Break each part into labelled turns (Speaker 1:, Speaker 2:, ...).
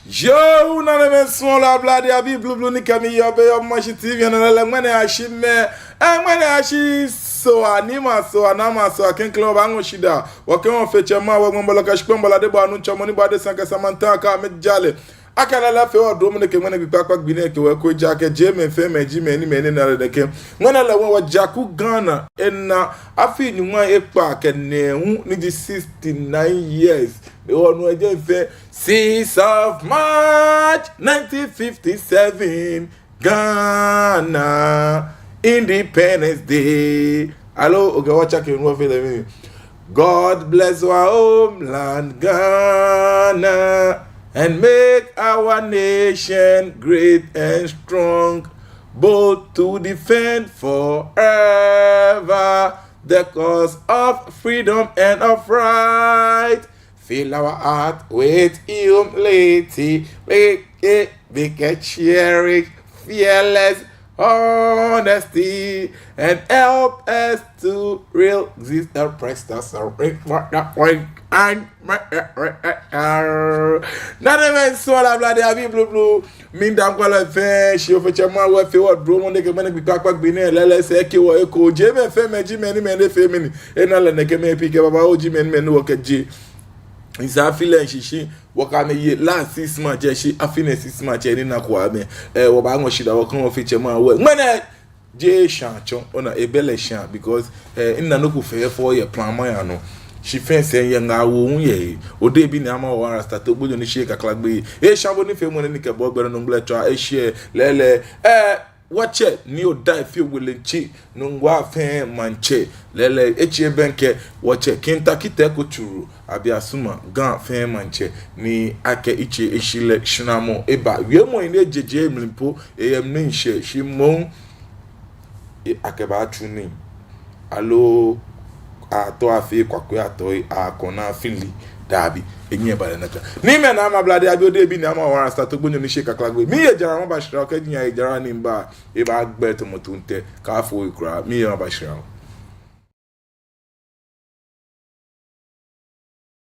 Speaker 1: Yo, na ne menson la blade abi blue ni kami yo be yo MANTSE TV na le mane ashi me mane ashi so anima so anama so aken club ango shida waken on feche ma wa ngombola kashpombola de ba anu chamoni ba de sanka samanta ka me jale akala la fe odo mo ne ke mane bi pakpak bi ne ke wa ko jake je me fe me ji me ni me ni na de ke mane la wa jaku Ghana enna afi ni wa ekpa ke ne hu ni 69 years the one who just say 6th of March 1957 Ghana Independence Day. Hello, okay, watch out, you know me. God bless our homeland Ghana and make our nation great and strong, both to defend forever the cause of freedom and of right. Fill our heart with humility, make it cherished, fearless honesty, and help us to resist the pressures of and not even so la blade abi blue min dam kwala fe shi o fe chama wa fe wa dro mo ne ke mane bi pakpak bi ne lele se ke wo e ko je me fe me ji me ni me ne fe me ni e na le ne ke me pi ke baba o ji me ni wo ke ji isa feeling shishi waka me ye last 6 months je shi afine 6 months ni na kwa me wo ba ngo shida wo kan o fe chama wa mane je Eeshã chon ona ebele Eeshã because inna no ku fe for your plan man ya no she fence yen nga wo ye o de bi ni ama o ara start ogbojo ni shake aklagbe Eeshã bo ni fe mo ni ke bo gbere no ngble twa e share lele watch it ni o die fi welenchi NUNGUA fe MANTSE lele echi benke watch it Kentucky te ko turu abi asuma gan fe MANTSE ni ake ichi eshile shinamo eba wie mo ni ejeje mlimpo eyem ni nche shimon akeba tuni alo ato afi kwakwe ato akona fili dabi enye bale naka ni me na ma blade abi ode bi ni ama wara start ogbonyo ni shake aklagbe mi ye jara mo ba shira ka nya ye jara ni mba e ba gbe to mo tunte ka fo ikra mi ye ma ba shira.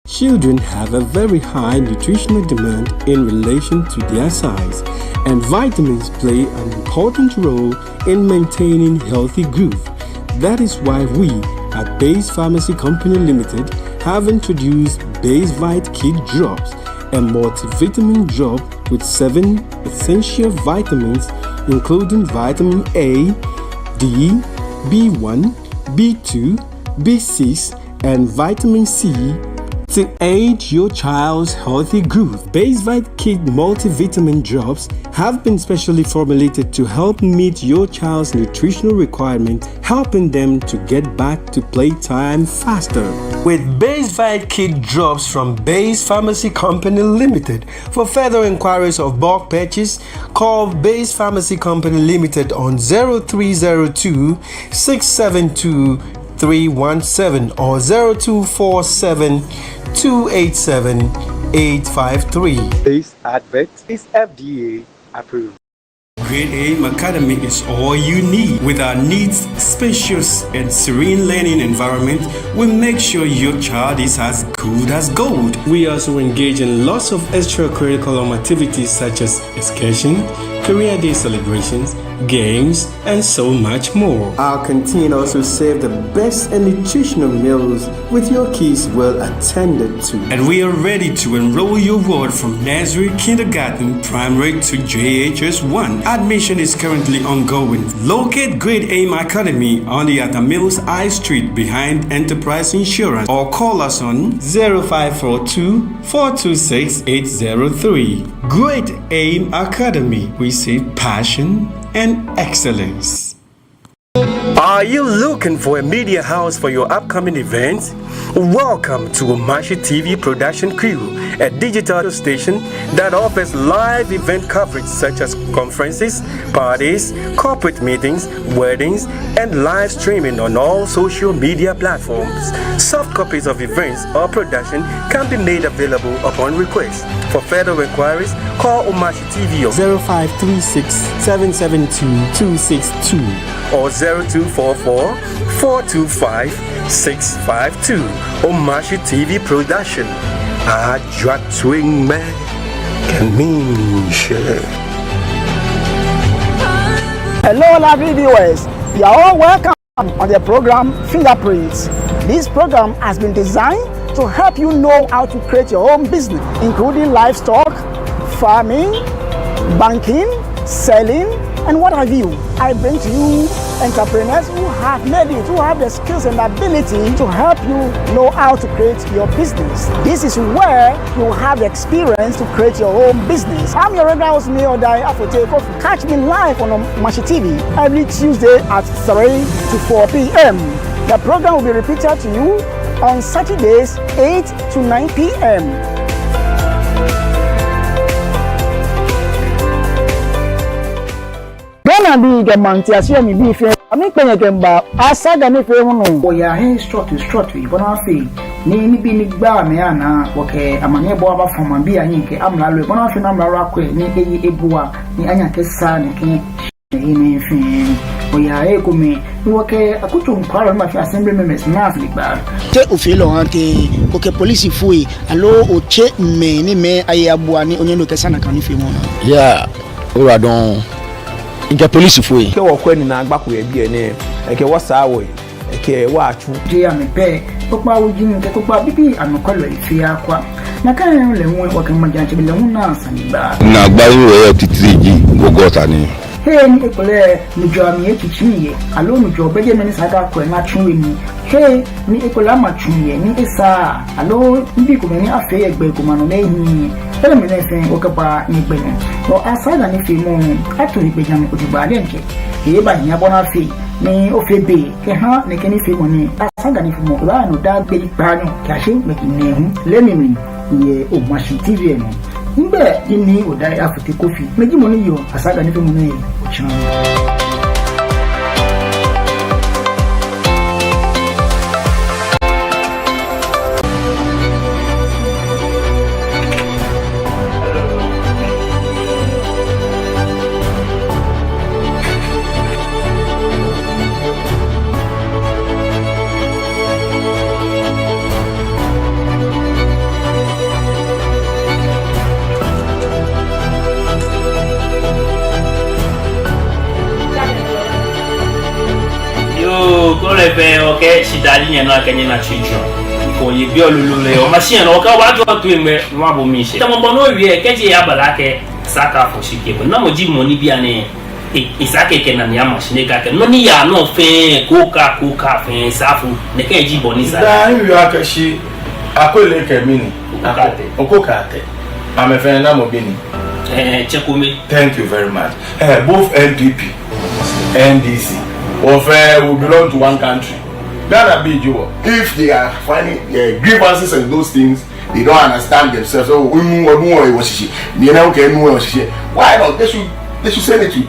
Speaker 2: Children have a very high nutritional demand in relation to their size, and vitamins play an important role in maintaining healthy growth. That is why we at Base Pharmacy Company Limited have introduced Base Vite Kid Drops, a multivitamin drop with 7 essential vitamins including vitamin A, D, B1, B2, B6, and vitamin C to aid your child's healthy growth. Base Vite Kid multivitamin drops have been specially formulated to help meet your child's nutritional requirements, helping them to get back to playtime faster. With Base Vite Kid drops from Base Pharmacy Company Limited. For further inquiries of bulk purchase, call Base Pharmacy Company Limited on 0302 672 317 or 0247 287 853.
Speaker 3: This advert is FDA approved.
Speaker 2: Grade A Academy is all you need. With our neat, spacious, and serene learning environment, we make sure your child is as good as gold. We also engage in lots of extracurricular activities such as excursions, career day celebrations, games, and so much more. Our canteen also serves the best and nutritional meals with your kids well attended to. And we are ready to enroll your ward from nursery, kindergarten, primary to JHS 1. Admission is currently ongoing. Locate Grade A Academy on the Mills High Street behind Enterprise Insurance or call us on 0542 426 803. Grade A Academy. We see passion and excellence. Are you looking for a media house for your upcoming events? Welcome to MANTSE TV Production Crew, a digital station that offers live event coverage such as conferences, parties, corporate meetings, weddings, and live streaming on all social media platforms. Soft copies of events or production can be made available upon request. For further inquiries, call MANTSE TV on 0536 772 262 or 0244 425 652. MANTSE TV Production. Swing man.
Speaker 4: Hello, lovely viewers. You are all welcome on the program Fingerprints. This program has been designed to help you know how to create your own business, including livestock, farming, banking, selling, and what have you. I bring to you entrepreneurs who have made it, who have the skills and ability to help you know how to create your business. This is where you have the experience to create your own business. I'm your regular host, Neil Dai Afote. Catch me live on MANTSE TV every Tuesday at 3 to 4 p.m. The program will be repeated to you on Saturdays 8 to 9 p.m. Ghana be the MANTSE as you be fair. I mean, when you can buy, I said that if you want to. Oh yeah, hey, struck you. But I say, ni be ni ba me ana. Okay, amanye bo aba from am be anyi ke amla lo. But I say na amla rakwe ni ebua ni anya ke sa ni ke ni fin. Oh yeah, hey come. Okay, akutu nkwara ma fi assembly members na fi gba. Te ofilo ante okay police fui. Allo o che me ni me ayabua ni onye no ke sana kan fi mo.
Speaker 5: Yeah, ora don Inka police foi.
Speaker 6: Ke wo kwani na agbako ya bi ene. Eke wo sa wo. Eke wo atu.
Speaker 4: Je ame pe. Popa wo jin ke popa bibi anokolo ifi akwa. Na kan le won wo kan majanche bi le won na sanba.
Speaker 5: Na gba yin wo titriji gogota ni.
Speaker 4: Hey ni ekole ni jo ami echichiye. Alo ni jo beje meni sada ko na chunwe ni. Hey ni ekole ama chunye ni esa. Alo mbi ko meni afe egbe ko manu lehin. Tell me anything okapa ni gbenu. No asada ni fi mu ato igbeja mi ojuba de nje. E ba yin abona fi ni o fe be ke ha ni keni fi mu ni asada ni fi mu ba no da gbe pa no ka se me ki ne hu le mi ye o MANTSE TV no. Ngbe ni o dai afute kofi. Meji mo ni yo asada ni fi mu ni o chan.
Speaker 7: Okay, she died in a Kenyan children. For you be a lulu or machine or what you to him, Mabo Mishi. Tamono, we catch a yabalake, Saka for she came. No more money be an Isake and Yamashineka, no near no fair, coca, fan, safu, Nekaji Bonisa.
Speaker 1: You are Kashi, I could like a mini, Okokate. I'm a fan of Bini.
Speaker 7: Chekumi.
Speaker 1: Thank you very much. Both NPP, NDC, or will belong to one country. That be you. If they are finding grievances and those things, they don't understand themselves. So why not? They should send it to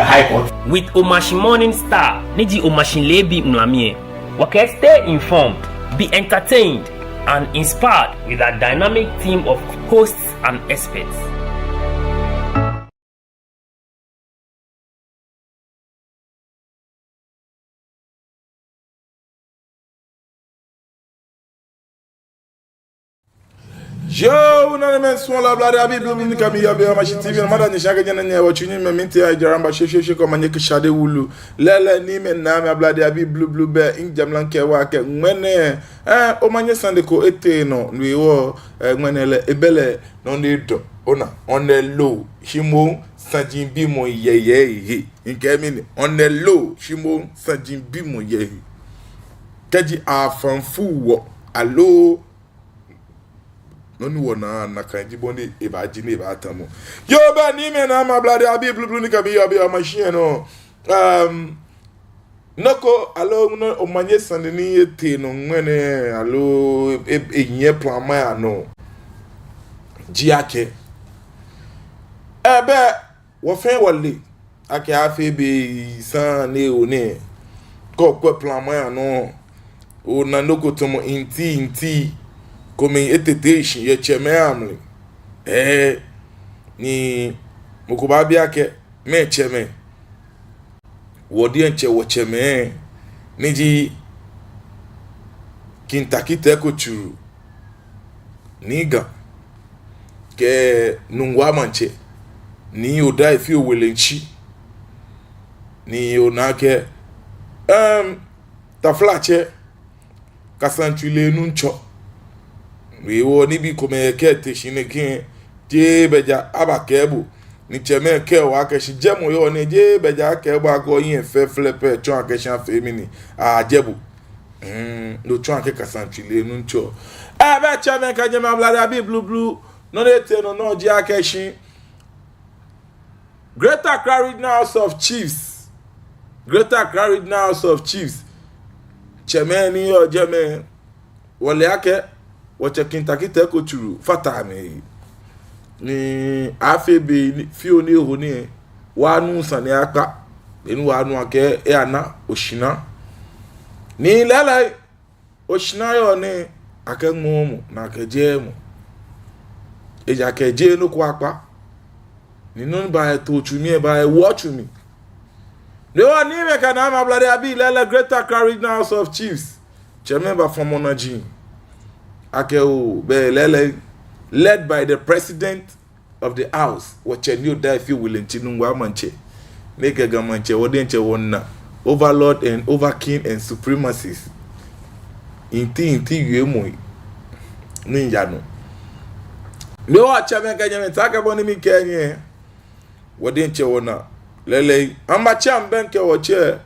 Speaker 1: High Court.
Speaker 7: With Omashi Morning Star, Niji Omashi Lebi Mwamie. Okay, stay informed, be entertained, and inspired with a dynamic team of hosts and experts.
Speaker 1: Yo, na men so la bla abi blue min kam ya be MANTSE TV na mada ni shaka jana ne wa chunyi me minti ya jaramba she ko manye ke shade wulu lele ni men na me bla abi blue be in jamlan ke wa ke ngene o manye sande ko ete no we wo ngene le ebele no ni do ona on the low shimo sanjin bi mo yeye nke mi ni on the low shimo sanjin bi mo yeye kaji afanfu wo alo noni wona na kanji boni ebaji ne ba tamo yo ba ni me na ma blade abi blue ni ka bi abi machine no noko alo no o manye sande ni ete no ngene alo enye plan ma no jiake ebe wo fe wole ake afi be san ne one ko plan ma no o na noko tomo inti comme etetation ye cheme amle ni mukuba biake me cheme wodi enche wo cheme niji kintakite ko churu niga ke NUNGUA MANTSE ni oda ifi owelenchi ni onake taflache kasantule nuncho we wo ni bi kome ke te shineke je beja abakebu ni cheme ke wa ke shi jemo yo ni je beja ke ba go yin fe flepe chon ke shan femini a jebu do chon ke kasantule nuncho e be cheme ka je ma blada bi blue no de te no je akeshi Greater Accra Regional House of Chiefs. Greater Accra Regional House of Chiefs. Chairman yo jeme wale yake wacha kintakite ko churu fata me ni afebe fio ni ho ni wa nu san ni aka enu wa nu ake e ana oshina ni lele oshina yo ni ake ngomu na ke jemu eja ke je no kwa apa ni non ba to chumi ba watch me no ni me kana ma blade abi lele Greater Accra Regional House of Chiefs chairman ba from Monaji akeo be lele led by the president of the house what new die if you willing to NUNGUA MANTSE make a gamanche wodinche wonna overlord and overking and supremacists inti yemo ni yano no wa chairman kanya taka boni mi kenye wodinche wonna lele amba chamben ke woche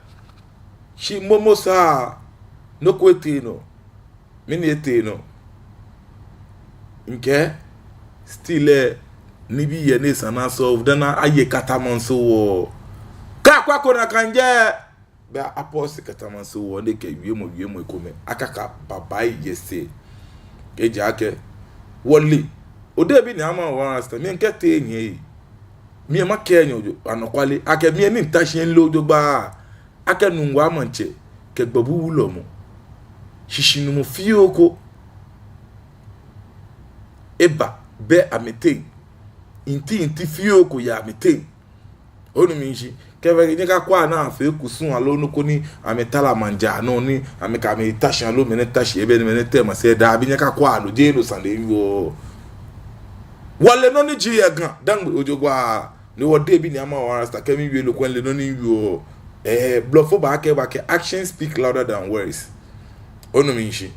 Speaker 1: shi momo sa no kwetino mini etino nke still ni bi ye ne sana so dana aye katamanso wo ka kwako na kanje be apost katamanso wo ne ke wiemo ikome akaka babai yese eje ake woli ode bi ni ama wa sta mi nke te enye mi ma kenyo anokwale ake mi ni ntashin lojo ba ake NUNGUA MANTSE ke gbabu wulo mo shishinu mo fioko eba be amete inti fioko ya amete onu minji keve ni ka kwa na afa ekusun alo no ko ni ametala manja no ni ameka me tashi alo me ne tashi ebe ni me ne tema se da bi ni ka kwa alo je no sande yo wale no ni ji egan dan ojogwa ni wo de bi ni ama wa rasta kemi wi lo kwen le no ni yo bluffo ba ke action speak louder than words onu minji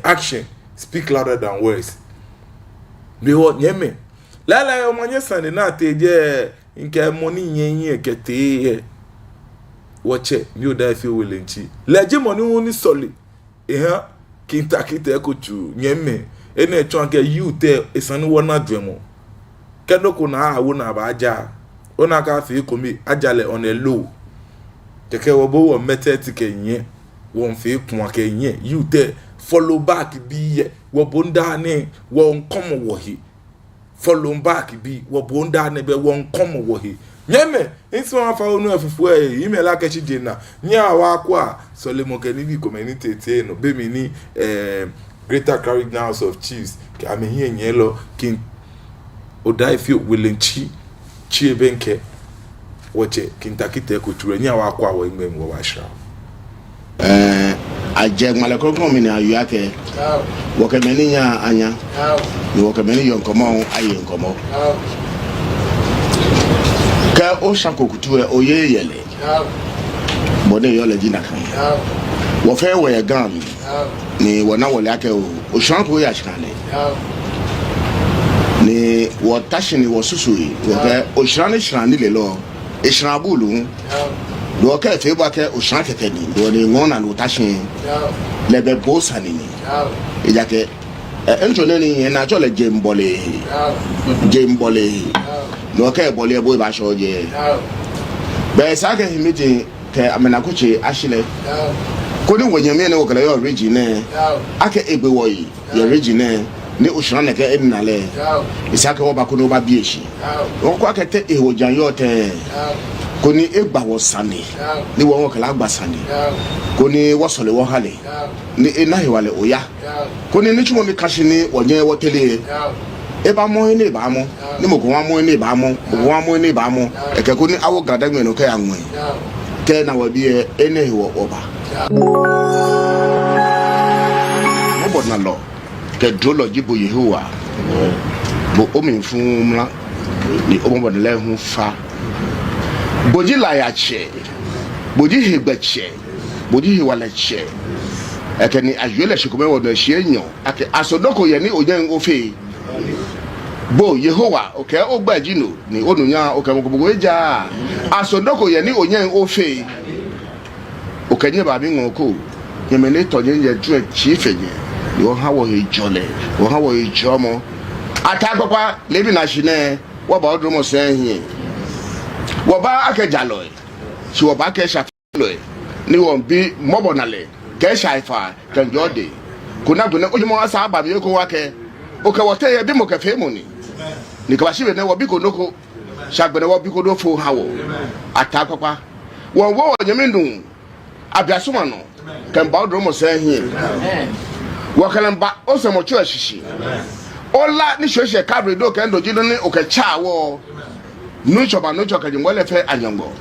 Speaker 1: action speak louder than words me wo nyeme lala yo manye sande na teje nke money yen ekete woche mi o da fi welenchi leje money woni soli eha kintakite ko chu nyeme ene chon ke you te esan wona dwemo kenoko na awo na ba aja ona ka fi ko mi ajale on a low keke wo bo wo meteti ke yen won fi kun ake yen you te follow back bi ye wo bonda ne wo nkomo wo hi follow back bi wo bonda ne be wo nkomo wo hi nyeme nso afa onu afufu email akachi de na nya wa kwa solemo ke ni bi community te no be mi ni Greater Accra Regional House of Chiefs ke amehi enyelo kin odai fi welenchi chi ebenke woche kintakite ko tura nya wa kwa wo imem wo wa shra
Speaker 8: ajeg malekoko mi ni ayuake woke meni nya anya ni woke meni yonkomo aye nkomo ka o shanko kutu oye yele bode yo le dina kan wo fe we gam ni wona wole ake o shanko ya shikane ni wo tashini wo susui wo ke o shirani le lo e shirabulu do ka fe ba ke o shan keke ni do ni ngona no tashin le be bosa ni e ja ke enjo ni na jo le jembole no ka bole boy ba sho je be sa ke himiti ke amena kuchi ashile ko ni wonyame ne wo kala yo origine ake egbe wo yi ye origine ni o shan ke enale isa ke wo ba ko no ba bi eshi wo ko akete ehojan yo te koni egba wo sani ni wo kala gba sani koni wo sole wo hale ni enahi wale oya koni ni chumo mi kashi ni onye wo tele eba mo ni ba mo ni mo ko wa mo ni ba mo eke koni awo gadagme no ka anwe te na wa bi enahi wo oba mo bod na lo ke drology bo yehuwa bo omi fumla ni omo de le hu fa boji la ya che boji hegbeche boji hiwaleche ekeni ajwele shikome wodo hie ake asodoko ye ni oyan ofe bo Yehowa okay ogbaji no ni onunya okamogogo eja asodoko ye ni oyan ofe okenye ba bi ngoko yemene tonye ye due chifenye yo hawo hejole wo hawo hejomo atagbopa lebi na shine wo ba odromo senhin wo ba akejalo si wo ba ke shafilo ni won bi mobonale ke shaifa kan jode kuna gune ojimo asa aba bi ko wake o ke wote ye bi mo ke fe mo ni ka shibe ne wo bi ko noko shagbene wo bi ko do fo hawo atagbopa won wo nyemendun abiasoma no kan ba odromo senhin wo kalemba o se mo chu ashishi ola ni shoshe kabre do kan do jido ni o ke chawo no choba no choka je ngole fe anyongo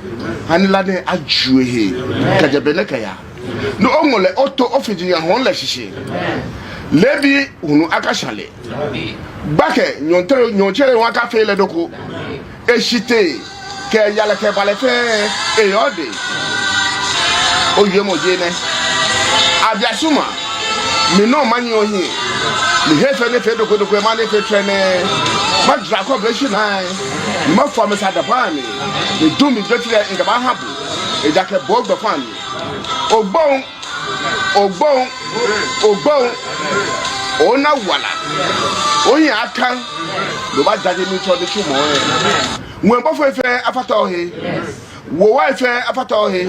Speaker 8: hanila ne ajuehe kaje benekaya no ongole oto ofiji ya hon la shishi lebi unu akashale bake nyonchere waka fe le doko eshite ke yale ke bale fe eyode oyemo jene abiasuma mi no mani ohin mi hefe ne fe doko ma ne fe trene ma dra ko bleshi nai ma fo me sa da pani mi do mi jetire in ba habu e jake bo gbe fan ogbon ona wala oyin akan lo ba jaje mi to de chumo won bo fe afata ohe wo wa fe afata ohe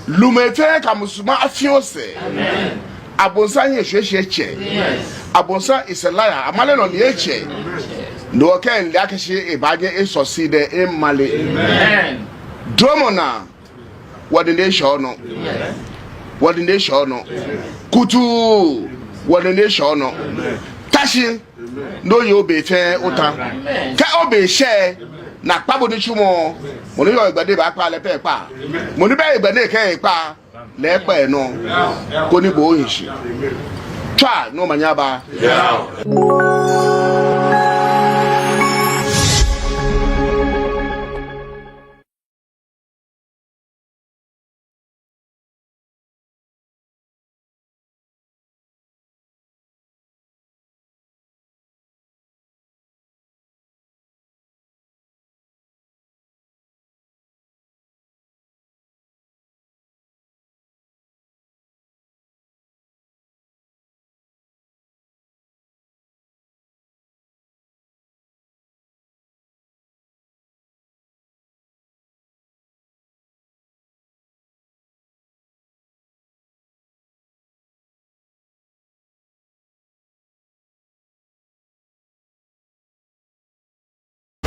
Speaker 8: lume fe kamusuma afiose abonsa ye hwehwe abonsa is a liar amale no ne eche no ken le akashi ibaje e succeed e male amen dromona what the show no what the show no kutu what the show no tashi no yo be fe uta ka obe she na pabo ni chumo mo ni yo igbade ba pa le pe pa mo ni be igbade ke pa le pa no ko ni bo hinshi twa no manyaba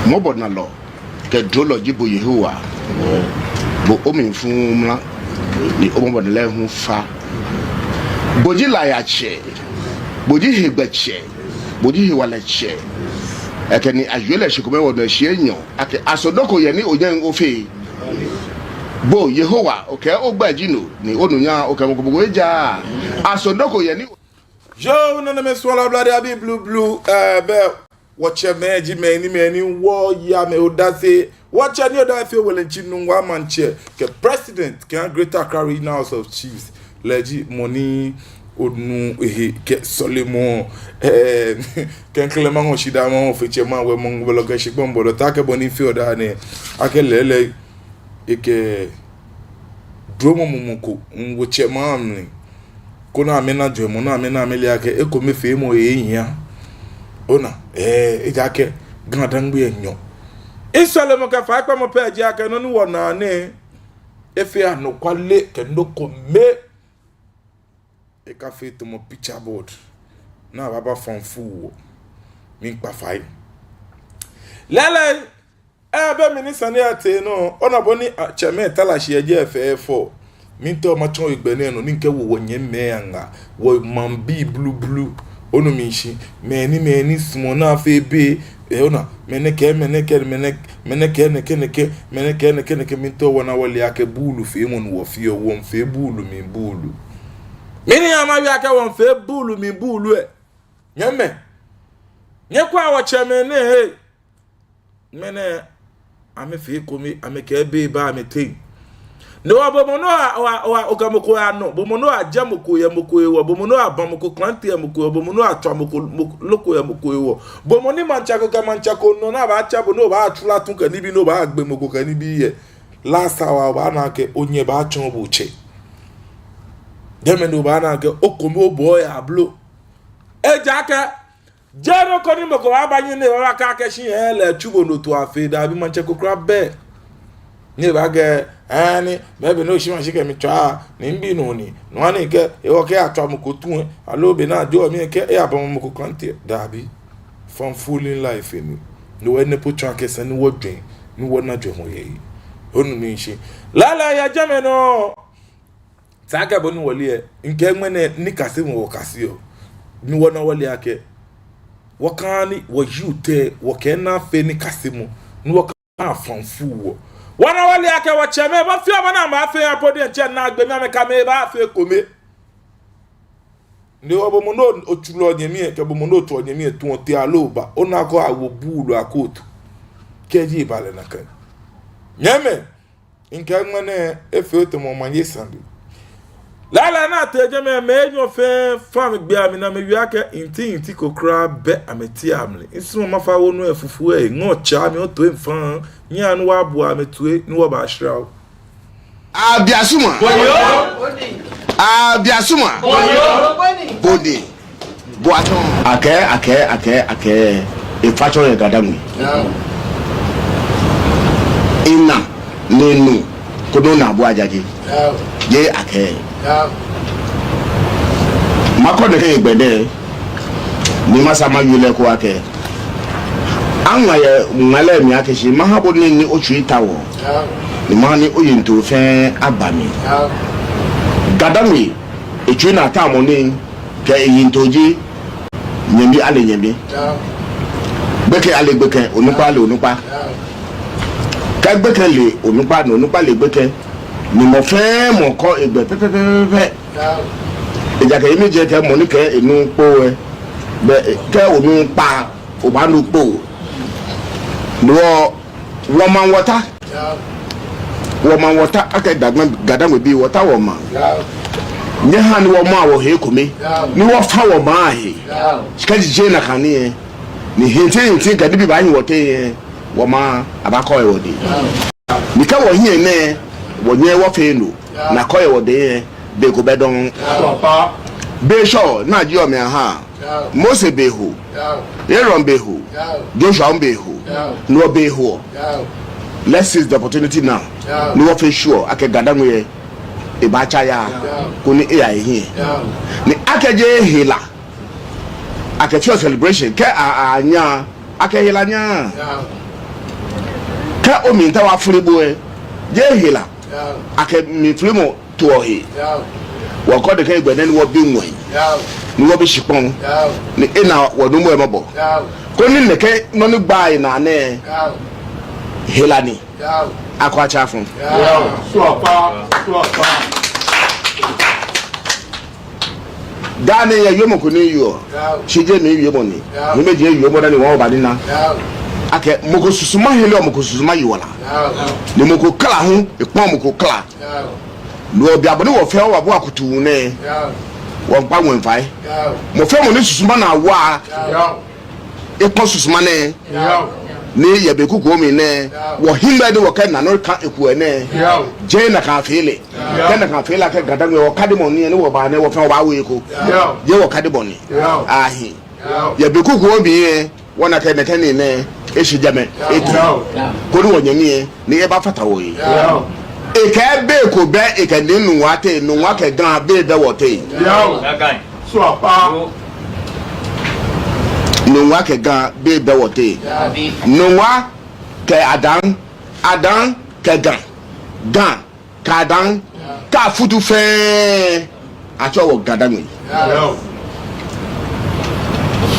Speaker 8: mobona lo ke drolo jibo Yehowa bo omi fumla ni omo de le hu fa boji la ya che boji hegbeche boji hiwaleche ekeni ajwele shikome wodo hie ake asodoko ye ni oyan ofe bo Yehowa okay ogbaji no ni onunya okamogogo eja asodoko ye ni
Speaker 1: yo no me swala bloody abi blue be watch many wo ya me odase watch any other feel well in NUNGUA MANTSE ke president can Greater Accra Regional House of Chiefs legi money odnu ke solemo ken Clement Oshida mo fechema we mo bloga shigbon bodo take boni feel da ne akelele eke dromo mumuko ngoche mamni kona amena dwemo na amena ameli ake ekomefe mo eyiya ona ejake gandangbe enyo isole mo ka fa pa mo pe ejake no ni wona ne efe anokwale ke ndoko me e ka fe to mo picture board na baba fonfu mi pa fai lele be minister ne ate no ona boni cheme talashi eje FF4 mi to ma chon igbene no ni nke wo nyemme anga wo mambi blue ono mishi meni smona febe ona meneke minto wana wali yake bulu fe mon wo fio won fe bulu mi bulu mini ama wi ake won fe bulu mi bulu e nyemme Nyekwa wa chemene hey. Mene ame fi komi ame ke be ba ame tin. No abomono wa ogamoko ano, bomono ajamoko ya moko ewo, bomono abamoko klanti ya moko, bomono atwamoko loko ya moko ewo. Bomoni manchako ka manchako no na ba acha bono ba atula tun kan nibi no ba agbe moko kan nibi ye. Last hour ba na ke onye ba achon bo che. Deme no ba na ke okomi obo ya blo. Ejaka jero koni moko abanye ne ba ka ke shin ele chubo no to afeda bi manchako kra be. Ni ba ge ani maybe no shima shike mi twa ni mbi no ni no ani ke e wo ke atwa mo ko tun alo be na jo mi ke e abon mo ko kante dabi from fooling life ni no ene po twa ke san wo dwen ni wo na jo ho ye onu ni nshi la ya jame no taka bonu woli e nke ngene ni kase mo wo kase yo ni wo na woli ake wo kan ni wo yute wo ke na fe ni kase mo ni wo kan from fu wana wali ake wacheme ba fi amana ma fe apodi enche na agbe mi ameka me ba fe kome ni obo mo no otulo nyemi ke bo mo no to nyemi tu on te aloba ona ko awo bulu akoto keji bale na kan nyeme nke ngane efe to mo manye sandu la na te jeme me nyo fe fam gbe ami na me wiake inti kokra be ameti amle isu ma fa wonu efufu e ngo cha mi o to enfan nya anu wa bo ametue ni wo ba shra
Speaker 8: Abiasuma Abiasuma Bodi Boaton ake e facho ye gadamu ina nenu kodo na bo ajaji ye ake mako de ke gbede ni masama yule ko ake anwa ye ngale mi ake shi mahabo ni ochu itawo ni mani oyinto fe abami gadami echu na tamo ni ke eyintoji nyembi ale nyembi gbeke ale gbeke onupa le onupa ka gbeke le onupa no onupa le gbeke ni mo fe mo ko egbe pepepepe eja ke mi je ke mo ni ke enu po e be ke onu pa o ba nu po no woman water aka gadam bi water woman nye ha ni woman wo he kome ni wo fa woman he ska je na kan ni hinti gadi bi ba nyi wote woman abakọ e wode ni ka wo hie ne wo nye wo fe no na ko e wode be go bedon be sure na ji o me ha Mose behu Aaron behu Joshua behu no behu. Let's seize the opportunity now. No for sure ake gadan we e ba cha ya ko ni e ai here ni akeje hila ake church celebration ke anya ake hila nya ka o mi nta wa furibo e je hila ake mi flimo to he wo ko de ke gbede ni wo bi nwan ni wo bi shipon ni ina wo no mo e mabo ko ni neke no ni gba ina ne helani akwa chafun dane ya yomo ko ni yo chije ni yomo ni ni meje yomo dani won ba dina ake moko susuma hele moko susuma yiwala ni moko kala hu epon moko kala no bia boni wo fe wo abo akutu ne wo pa won fai mo fe mo ni susuma na wa epon susuma ne ni ye be kuku mi ne wo himba de wo ka na no ka eku ene je na ka fele na ka fele ka gadan wo ka de mo ni wo ba ne wo fa wo ba we ko je wo ka de boni ahi ye be kuku mi e wona ka ne ne e shijame etu ko ni wo nyami ni e ba fata wo yi e ka be ko be e ka ni nu wa te nu wa ka gan be da wo te so apa nungwa ke gan be be wote nungwa ke adan ke gan ka dan ka futu fe acho wo gadan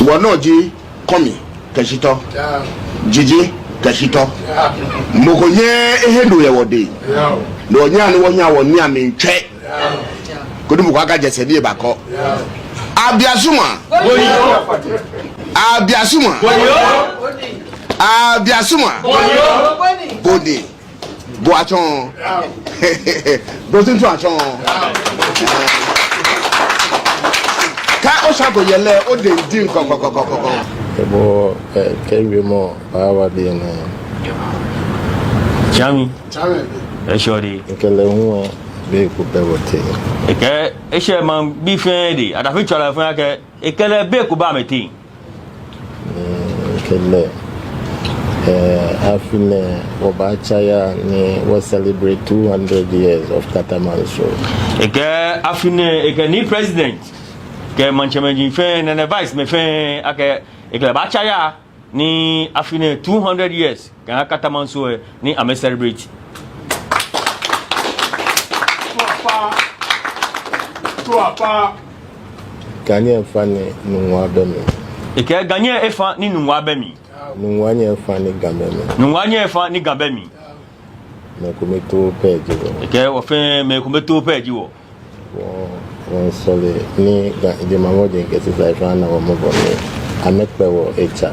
Speaker 8: wo no ji komi ke shito jiji ke shito mokonye ehendo ye wode no nya ni wonya wo ni amintwe kodu mu kwa ga jese bi ba ko Abiasuma Abiasuma. Abiasuma. Boni. Boachon. Brotin to achon. Ka Oshago yele o de din kokokokoko.
Speaker 9: Ebo kewe mo bawa de na.
Speaker 10: Chami. Eshori.
Speaker 9: Nkele hu be ku be wote.
Speaker 10: Eke eshe man bi fen de adafi chola fen ake ekele be ku ba meti.
Speaker 9: Nkele afine Obachaya ni we celebrate 200 years of Katamanso.
Speaker 10: Eke afine eke ni president ke manchemenji fen na vice me fen ake ekele Obachaya ni afine 200 years ka Katamanso ni ame celebrate.
Speaker 9: Ganye fani nungwa bemi.
Speaker 10: Eke ganye efa ni nungwa bemi.
Speaker 9: Nungwa nye fani gambemi.
Speaker 10: Nungwa nye efa ni gambemi.
Speaker 9: Me kumeto peji wo.
Speaker 10: Eke ofen me kumeto peji wo.
Speaker 9: Won sole ni de mamoje ngesi sa ifa na wo mobo ni amekpe wo echa.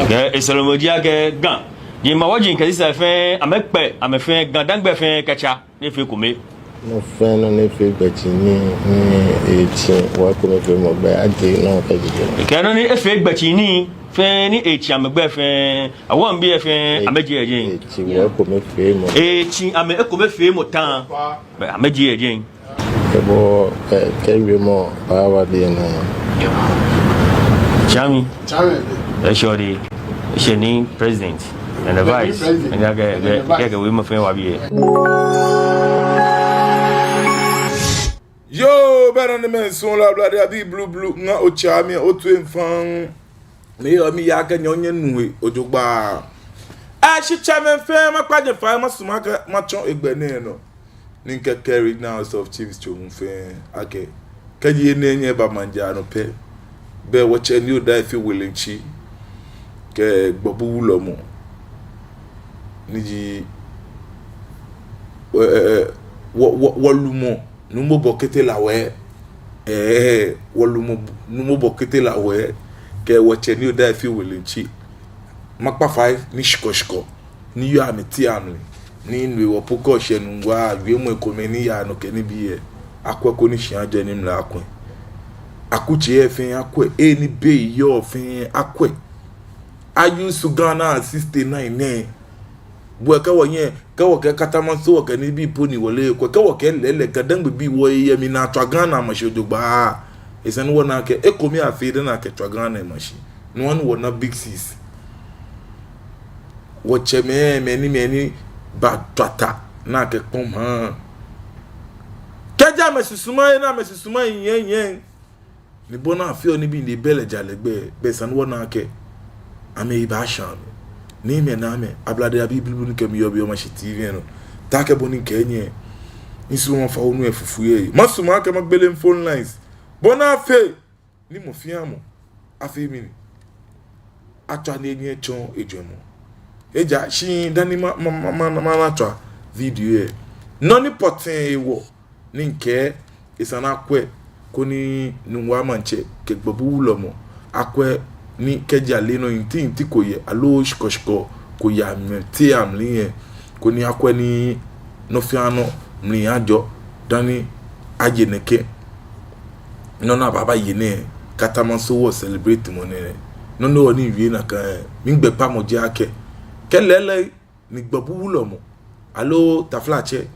Speaker 10: Eke esolomoji ake gan. Di mawoji ngesi sa ifa amekpe amefen gan dangbe fen kecha ni fe kume.
Speaker 9: No feno ne fe gbechi ni echi wa ko me fe mo gbe ade no peji.
Speaker 10: Eke no ni efe gbechi ni fe ni echi amegbe fe awon bi efe ameji ejen.
Speaker 9: Echi wa ko me fe mo.
Speaker 10: Echi ame eko me fe mo tan. Be ameji ejen.
Speaker 9: Ebo kewe mo bawa de na.
Speaker 10: Chami. Eshori. Esheni president and the vice. And I get we mo fe wa bi.
Speaker 1: Yo, better than men, so la bloody abi blue, not o charmy, o twin fang. Me or me yaka nyon we, o jogba. I should chairman fair, my quadrant fire, my sumaka, machon egbeneno. Ninka carried now of chiefs to fair. Okay. Can you name ye Bamanjano pay? Bear watch a new die if you willing chi. Ke babu lomo. Niji. Walumo. Numo bokete la we wolumo numo bokete la we ke wache ni oda fi welinchi makpa 5 ni shikoshiko ni yo ameti amle ni nwe wo poko hye nungwa wie mo ekomeni ya no ke ni biye akwako ni hia je ni mla akwe akuchi efin akwe eni be yo fin akwe ayu su Ghana 69 ne buaka wonye ka woke Katamanso woke ni bi poni wole ko ka woke lele ka dangbe bi wo ye mi na Ghana mashodogba esan wona ke ekomi afide na ke Ghana mashi no one wona big sis wo cheme meni ba twata na ke pom ha kaja mesusuma na mesusuma yen ni bona afio ni bi ni bele jalegbe be san wona ke ame ba shan ni me na me ablade abi blue nke mi yobi o machi TV no take boni kenye nsu won fa onu efufuye masuma aka magbele phone lines bona fe ni mo fiamo afi mi atwa na enye chon ejwemo eja shi dani ma atwa video e no ni potin ewo ni nke isana kwe koni nungwa manche ke gbobu ulomo akwe ni keja leno inti koye alo shikoshiko koya mti amliye koni akwe ni nofiano mli ajo dani ajeneke nona baba yene Katamanso wo celebrate monene nono oni wie na kan mi gbe pa mo je ake kelele ni gbobu ulomo alo taflache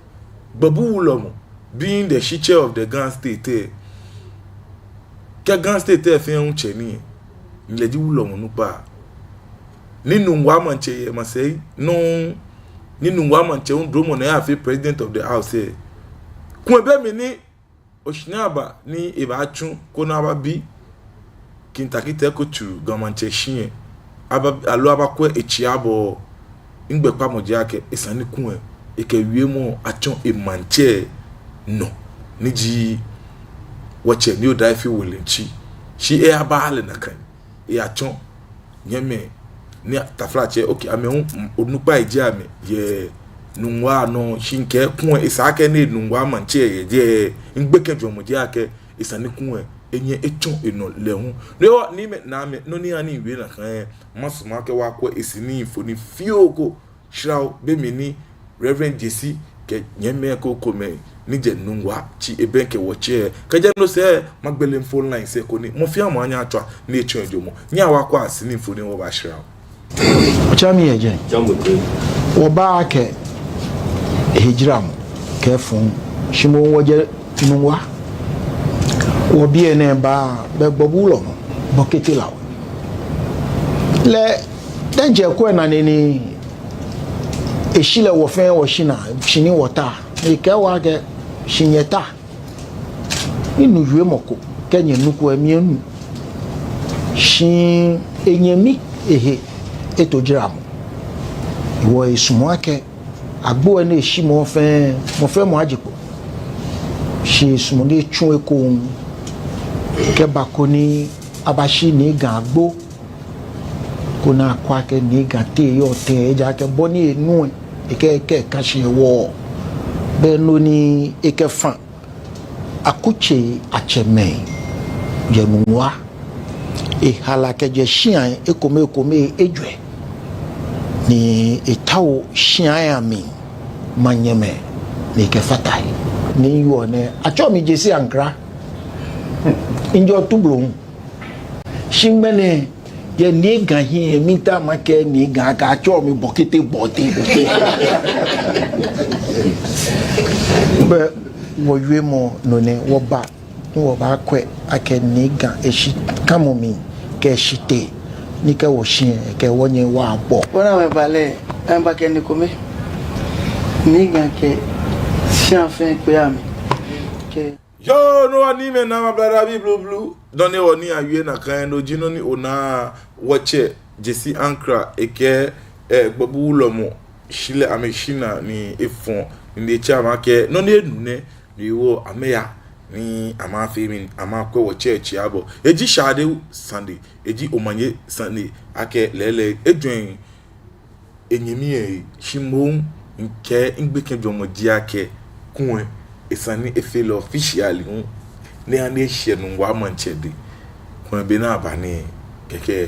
Speaker 1: gbobu ulomo being the chiche of the Ghana state ke Ghana state fe unche ni nleji ulomo nupa ninu ngwa manche ye masei no ninu ngwa manche un dromo na ya fe president of the house ku ebe mi ni oshinaba ni ibachu ko na ba bi kintakite ko tu gamanche shin aba alo abakwe echiabo ngbe pa moje ake isani kun e ke wie mo achon e manche no niji wache ni odai fi wolenchi shi e abale na kan e achon nyeme ni taflache okay ame onupa eje ame ye nungwa no shinke kun isake ni nungwa manche ye je ngbeke jomoje ake isani kun enye echo eno lehu no ni me na me no ni ani we na kan masoma ke wa kwa esini infoni fioko shraw be mini Reverend JC ke nyeme ko kome ni je NUNGUA chi ebenke wo che ka je no se magbele phone line se ko ni mo fi amo anya atwa na echo ejomo nya wa kwa asini infoni wo ba shraw
Speaker 6: chami eje wo ba ke hijram ke fun shimo woje NUNGUA wo bi ene ba be gbobulo bokete lawo le denje ko na ni eshile wo fen wo shina shini wota e ke wa ke shinyeta inu yue moko kenye nuku emienu shin enyemi ehe etojiramu wo isumo ake agbo ene eshi mo fe mo ajipo shi isumo de tun eko ke bakoni abashi ni gagbo kuna kwa ke ni gate yo te eja ke boni enu ke kashi wo be no ni eke fan akuche acheme je NUNGUA e halake je shian ekome ejwe ni etawo shian ami manyeme ni ke fatai ni yo ne acho mi jesi Accra injo tublo shingmene ye ni gan hi mita make ni gan ka acho mi bokete bote be wo yue mo no ne wo ba kwe ake ni gan eshi kamomi ke shite ni ke wo shin ke wo yen wa bo
Speaker 11: wona me bale en ba ke ni kome ni gan ke sian fin pe ami ke
Speaker 1: yo no ani me na ma brother bi blue donne oni awie na kan no jino ni ona wache jesi Accra eke gbobu lomo shile ameshina ni efon ni chama ke no ne ni wo ameya ni amafe mi amakwe wo church abo eji shade Sunday eji omanye Sunday ake lele edwen enyimi shimon nke ngbeke jomo ji ake kunwe esani efelo officially ne ane hye NUNGUA manchede kun be na abane keke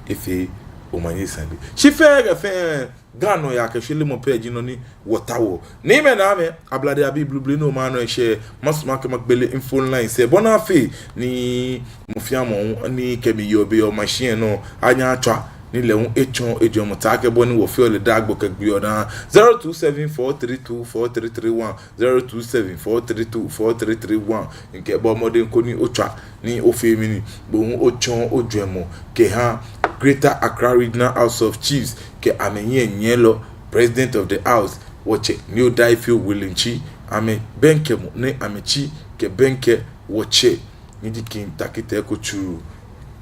Speaker 1: efe omanye Sunday shife fe gano ya ke shile mo page no ni wotawo ni me na me ablade abi blue no ma no she masuma ke magbele info line se bona fe ni mofiamo ni kemi yobe o machine no anya atwa ni lehun echon ejomo ta ke boni wo fi ole dagbo ke gbe ona 0274324331 0274324331 nke bo modern ko ni otwa ni ofemi ni bohun ochon ojuemo ke ha Greater Accra Regional House of Chiefs ke amenye nyelo president of the house woche new Daifio Willinchi ame benke mu ne amechi ke benke woche ni dikin takite ko churu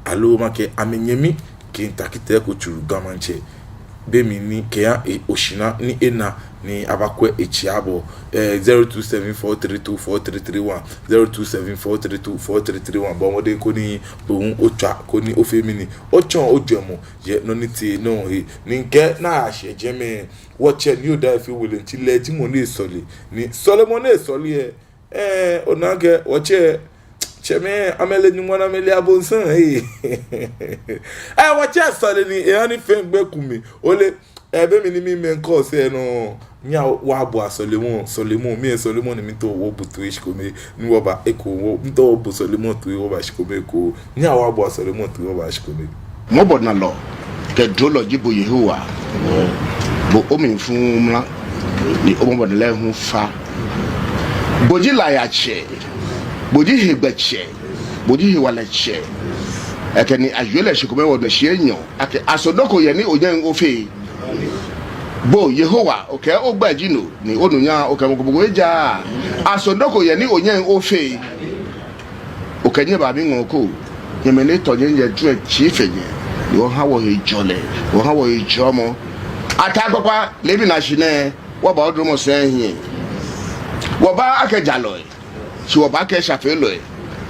Speaker 1: alo make amenyemi ke takite ko churu gamanche bemi ni ke ya oshina ni ena ni abakwe echiabo 0274324331 0274324331 bomode ko ni bohun otwa ko ni ofemini ochon ojuemo ye no ni ti no he ni nke na ahye jeme woche ni Daifio Willinchi le ti mo ni sole ni Solomon e sole onage woche cheme amele ni mwana amele abonsan wache sole ni e ani fengbe kumi ole ebe mi ni mi menko se no nya wa abo Solomon mi mi to wo butu ishkome ni wo ba eko wo nto wo bu Solomon to wo ba shikome ko nya wa abo Solomon to wo ba shikome
Speaker 8: mo bodna lo ke dolo jibo Yehowa bo omi fun mla ni o mo bodle hu fa boji la ya che boji hegbeche boji hewaleche ekeni ajele shikome wo de shienyo ake asodoko ye ni ojen ofe bo Yehowa okay ogbajino ni onunya okay mogogo eja asodoko ye ni onyen ofe okenye ba bi ngoko yemele tonye ye dre chiefenye ni o hawo ejole o hawo ejomo atagbopa lebi na shine wo ba odromo sehin wo ba akejalo si wo ba ke shafelo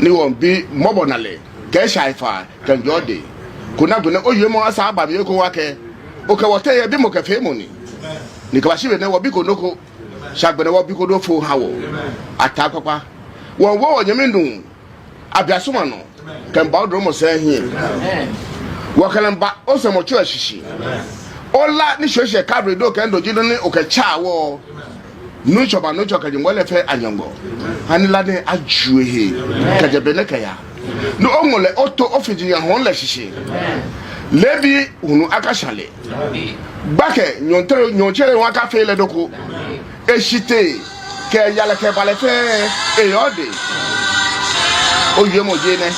Speaker 8: ni won bi mobonale ke shaifa kan jode kuna gune oyemo asa aba bi ko wake oke wote ye bi mo ke fe mo ni ka shibe ne wo bi ko noko shagbene wo bi ko do fo hawo atagbopa wo wo nyeme ndun abiasoma no kan ba odro mo say hie wakalan ba osemo cho ashishi ola ni hwehwe kabre do kan do gido ni okacha wo no choba no choka je ngole fe anyango hanila ne ajuehe kajebene kaya no ongole oto ofiji ya hon la shishi lebi unu akashale bake nyonchere waka fe le doko eshite ke yala ke bale fe eyode oyemo jene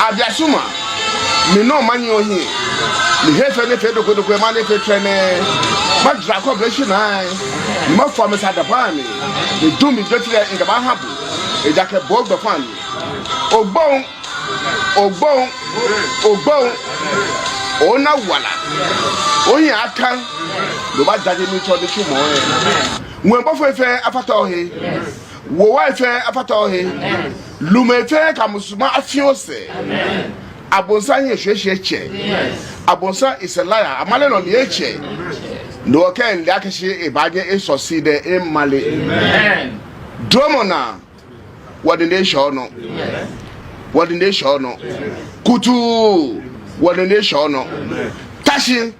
Speaker 8: abiasuma mi no mani ohi mi hefe ne fe doko ma ne fe trene ma dra corporation ai ma form sa da pani de dumi jotire ngaba habu e jake bog do fan ogbon ona wala oyin akan lo ba jaje mi to de chumo wen bo fe afata ohe wo wa fe afata ohe lume fe kamusuma afiose abonsa ye hwehwe che abonsa is a liar amale no le che no ken le akashi ibaje e succeed e male amen dromona what the nation no what the nation no kutu what the nation no tashi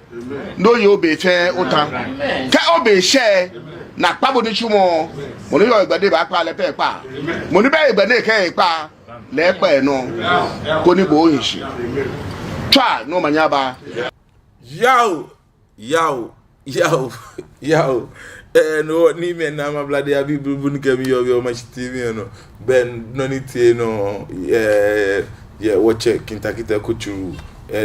Speaker 8: no yo be fe uta ka obe share na pabo ni chumo mo ni yo igbade ba pa le pe pa mo ni be igbade ke pa le pe no ko ni bo hinshi twa no manyaba
Speaker 1: Yo, no, ni me na ma blade ya bi bubu ni kemi yo ma TV no ben no ni tie no watch kintakita kuchu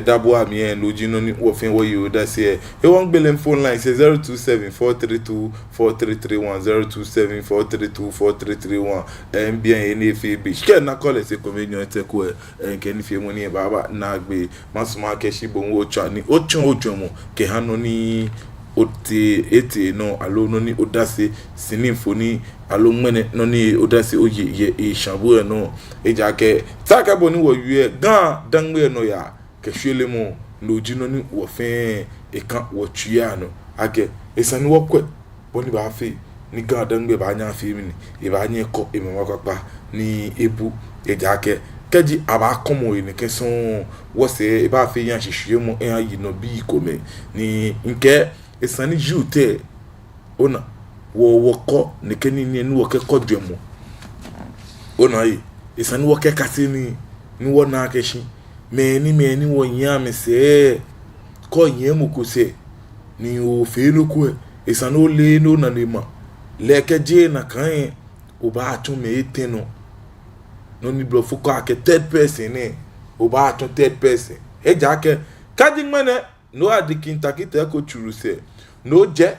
Speaker 1: dabo ami en loji no ni wo fin wo you that say e won gbele phone line say 0274324331 0274324331 bien ene fi bi ke na call say communion te ko ke ni fi mo ni baba na gbe masuma ke shi bo wo cha ni o chon ojomo ke hanu ni oti eti no alo no ni odase sinimfoni alo mwene no ni odase oye Eeshã bo no eja ke taka bo ni wo wie gan dangbe no ya ke hwele mo no jino ni wo fe eka wo twia no age esani wo kwe bo ni ba fe ni gan dangbe ba nya fe mi ni e ba nya ko e mo kwakpa ni ebu eja ke keji aba komo ni ke son wo se e ba fe yan hwehwe mo en ayi no bi kome ni nke esani jute ona wo ko ne keni ni wo ke ko dwemo ona yi esani wo ke kase ni wo na keshi me ni wo nyame se ko nyemu ko se ni o fe no ko esani o le no na ni ma le ke je na kan o ba atun me eteno no ni blo fuko ake third person ni o ba atun third person e ja ke kaji mene no adikinta kita ko churu se no je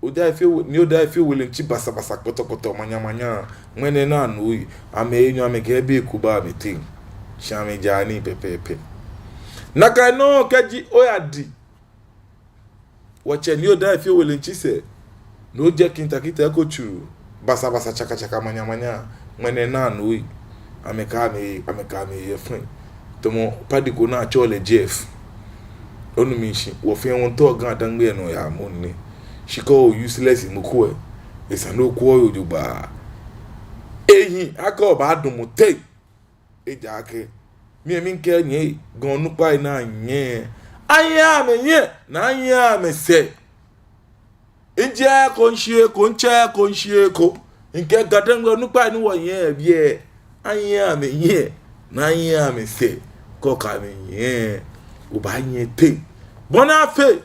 Speaker 1: oda ife willing chi basa koto manya mwene na no ame enyo ame ke be kuba me tin shame jani pepepe naka no kaji oyadi wache ni oda ife willing chi se no je kinta ko churu basa chaka manya mwene na no ame ka me ye fun tomo padiko na chole Jeff onu mishi wo fe won to gan dangbe no ya munni shiko useless muko esano ko ojuba eyin aka ba dun mu te eja ke mi nke nye gan nu pa ina nye aya me nye na aya me se nje ko nche ko nke gadangbe nu pa ni wo yen bie aya me nye na aya me se ko ka me nye ubanye te bona fe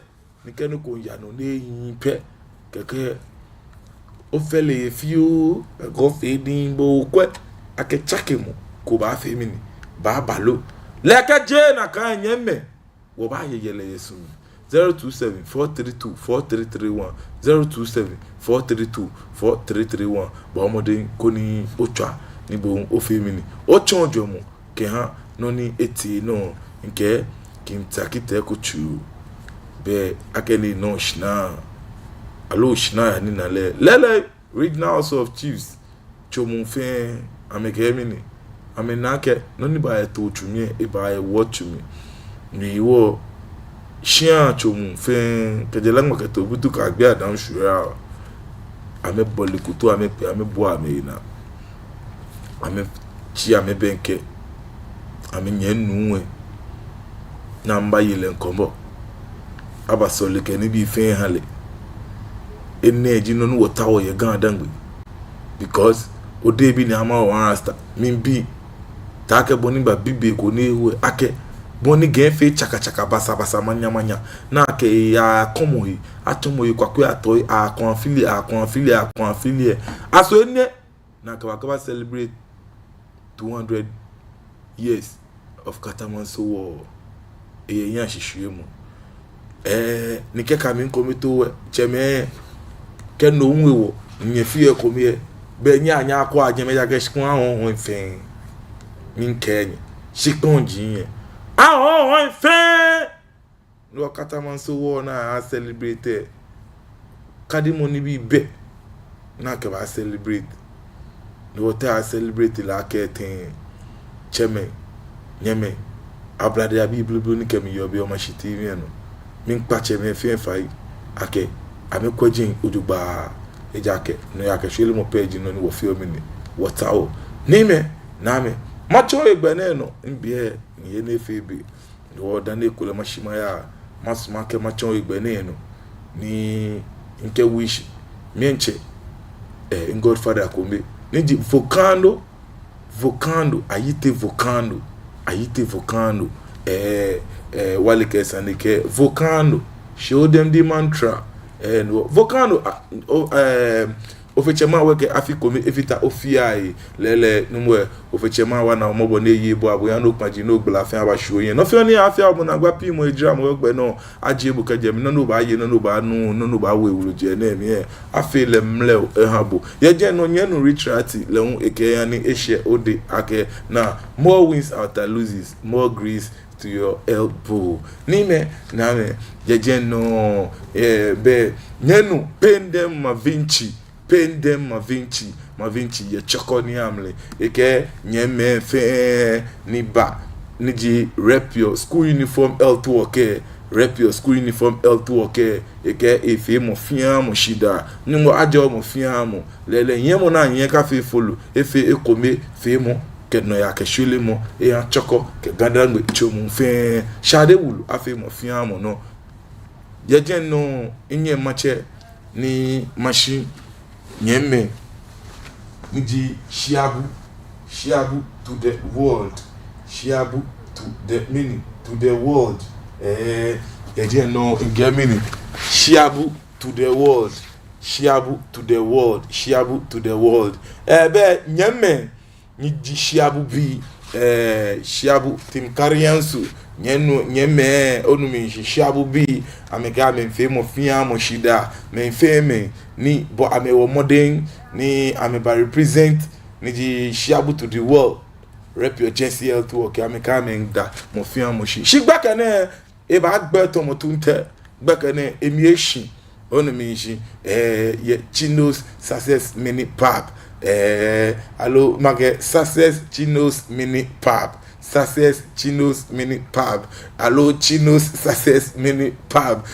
Speaker 1: nikenu ko ya no ne yin pe keke o fele fiu go fe din bo kwe ake chake mu ko ba fe mi ni ba balo leke je na kan nyemme wo ba yeyele yesu 0274324331 0274324331 ba omode ko ni otwa ni bo o fe mi ni o chonjo mu ke ha no ni eti no nke kimtakite kuchu be akeni no shna alo shna ni na lele regional house of chiefs chomun fe amekemini amenake no ni ba to twumi e ba e watch me ni wo shia chomun fe kejela ngmaketo butu ka gbe adam shura ame bolikutu ame bo ame na ame chi ame benke ame nye nuwe na mba yele nkombo aba sole ke ni bi fe hale energy no no tawo ye gan dangbe because ode bi ni ama o rasta min bi ta ke boni ba bibe ko ni ewe ake boni gen fe chaka basa manya na ke ya komo yi atomo yi kwakwe atoy a konfilie aso ene na ka celebrate 200 years of Katamanso war yan hihwe mu ni ke ka min komito cheme ke no nwewo nye fie komie be nya akwa ageme ya ke shikun ahon fen min kenye shikun jinye ahon fen no Katamanso war na celebrate kadimoni bi be na ke ba celebrate no ta celebrate la ke ten cheme nyeme ablade abi blublu ni kemi yobi o mashiti mi no min pache me fe fai ake ame kwajin udugba ejake no yake shwele mo page no ni wo fi omi ni wota o ni me na me macho egbe na no mbie ye na efe bi wo da na ekole mashima ya masuma ke macho egbe na no ni nke wish mienche Godfather akombe ni di vocando ayite vocando wale ke sanike vocando show them the mantra and vocando ofechema weke afiko me evita ofiai lele numwe ofechema wa na omobo ne yibo abo ya no paji no gbla fa ba show yen no fi oni afia obo na gba pi mo ejira mo gbe no ajebu ka jem no ba ye no ba nu no ba we wuru je na emi afile mle ehabo ye je no nye no retrati le un eke ya ni ehye ode ake na more wins after loses more grease to your elbow nime na me ye je no be nyenu pendem Mavinci ye choko ni amle eke nyeme fe ni ba niji rep your school uniform L2 okay rep your school uniform L2 okay eke efe mo fian mo shida nyungo ajo mo fian mo lele nyemo na yen ka fe follow efe ekome fe mo ke no ya ke shule mo e an choko ke gadangbe chomu fe shade wulu afe mo fian mo no ye jen no inye mache ni machine nyeme niji shiabu to the world shiabu to the meaning to the world eje no get meaning shiabu to the world be nyeme niji shiabu bi shiabu tim kariansu nyeme onumi shiabu bi ameka me fe mo fian mo shida me fe me ni bo ame wo modern ni ame ba represent ni ji shiabu to the world rep your JCL to okay ameka me da mo fian mo shi gbaka na e ba gbe to mo tunte gbaka na emiyeshi onumi shi ye Chinos success mini pub allo mage success Chinos mini pub success Chinos mini pub allo Chinos success mini pub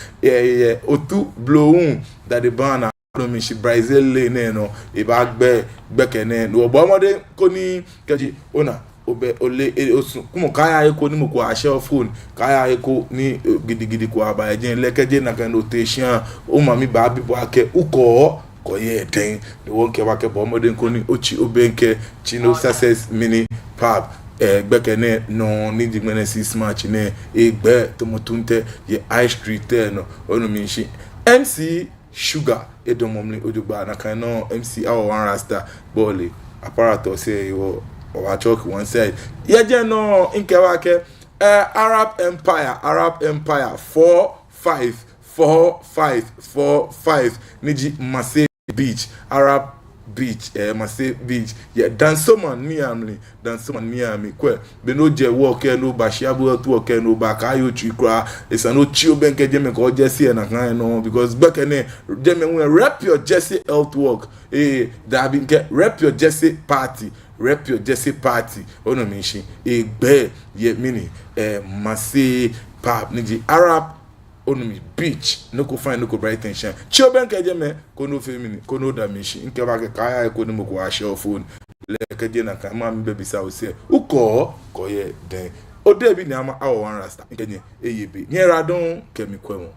Speaker 1: otu blown that the banner mi shi Brazil le no e ba gbeke ne no obomode ko ni keji ona obe ole osun kumo kaya eko ni mo ko ashe phone kaya eko ni gidigidi ko aba eje lekeje na kan notation o ma mi ba bibo ake uko ko ye den ni won ke wa ke bomode ko ni ochi obenke Chino success mini pub gbeke ne no ni di menesis match ne egbe to motunte ye high street no onu mi shi MC Sugar edomomli odugba na kan no MC our one rasta bole apparatus say you or talk one side ye je no inkewa ke Arab Empire 4545 niji Marseille beach Arab beach Marseille beach yeah dansoman Miami kwe be no je work no ba shiabu to work no ba kayo chikra is no chio benke je me ko jesse na kan no because back ne je me when rep your jesse health work that be get rep your jesse party ono mi shi egbe ye mini Marseille pub niji Arab onumi beach no ko find no ko bright tension chio benke je me ko no femini ko no da mi shi nke ba ke kaya ko ni mo ko a share phone leke die na ka ma me be bisa o se uko ko ye den o de bi ni ama awo wan rasta nkenye eyebe nyera don kemi kwemo